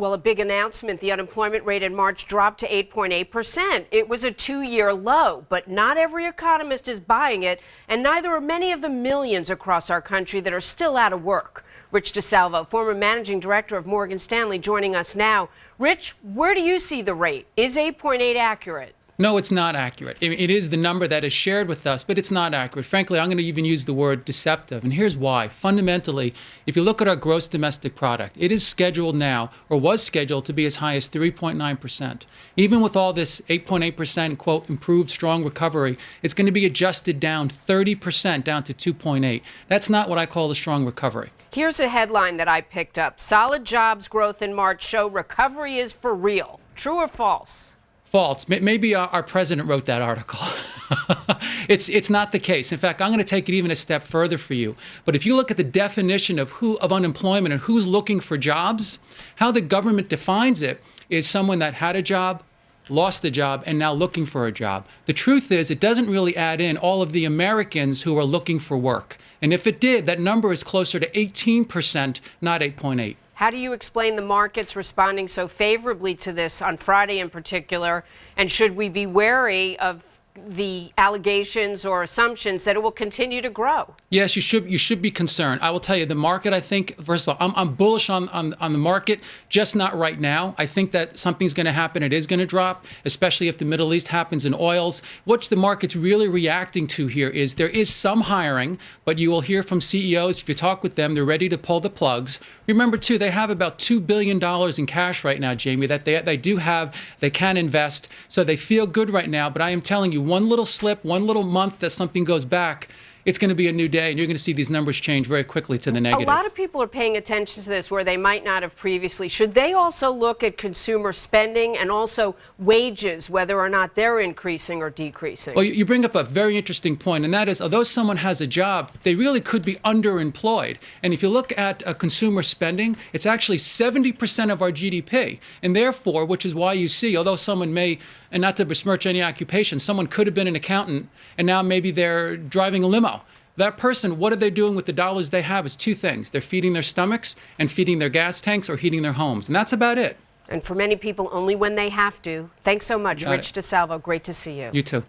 Well, a big announcement. The unemployment rate in March dropped to 8.8%. It was a two-year low, but not every economist is buying it, and neither are many of the millions across our country that are still out of work. Rich DeSalvo, former managing director of Morgan Stanley, joining us now. Rich, where do you see the rate? Is 8.8 accurate? No, it's not accurate. It is the number that is shared with us, but it's not accurate. Frankly, I'm going to even use the word deceptive, and here's why. Fundamentally, if you look at our gross domestic product, it is scheduled now, or was scheduled to be as high as 3.9%. Even with all this 8.8%, quote, improved strong recovery, it's going to be adjusted down 30%, down to 2.8. That's not what I call a strong recovery. Here's a headline that I picked up. Solid jobs growth in March show recovery is for real. True or false? False. Maybe our president wrote that article. It's not the case. In fact, I'm going to take it even a step further for you. But if you look at the definition of unemployment and who's looking for jobs, how the government defines it is someone that had a job, lost a job, and now looking for a job. The truth is, it doesn't really add in all of the Americans who are looking for work. And if it did, that number is closer to 18%, not 8.8. How do you explain the markets responding so favorably to this on Friday in particular? And should we be wary of the allegations or assumptions that it will continue to grow? Yes, you should be concerned. I will tell you, the market, I think, first of all, I'm bullish on the market, just not right now. I think that something's going to happen. It is going to drop, especially if the Middle East happens in oils. What the market's really reacting to here is there is some hiring, but you will hear from CEOs, if you talk with them, they're ready to pull the plugs. Remember, too, they have about $2 billion in cash right now, Jamie, that they do have, they can invest. So they feel good right now. But I am telling you, one little slip, one little month that something goes back, it's going to be a new day, and you're going to see these numbers change very quickly to the negative. A lot of people are paying attention to this where they might not have previously. Should they also look at consumer spending and also wages, whether or not they're increasing or decreasing? Well, you bring up a very interesting point, and that is, although someone has a job, they really could be underemployed. And if you look at consumer spending, it's actually 70% of our GDP. And therefore, which is why you see, although someone may, and not to besmirch any occupation, someone could have been an accountant, and now maybe they're driving a limo. That person, what are they doing with the dollars they have is two things. They're feeding their stomachs and feeding their gas tanks or heating their homes. And that's about it. And for many people, only when they have to. Thanks so much, Rich DeSalvo. Great to see you. You too.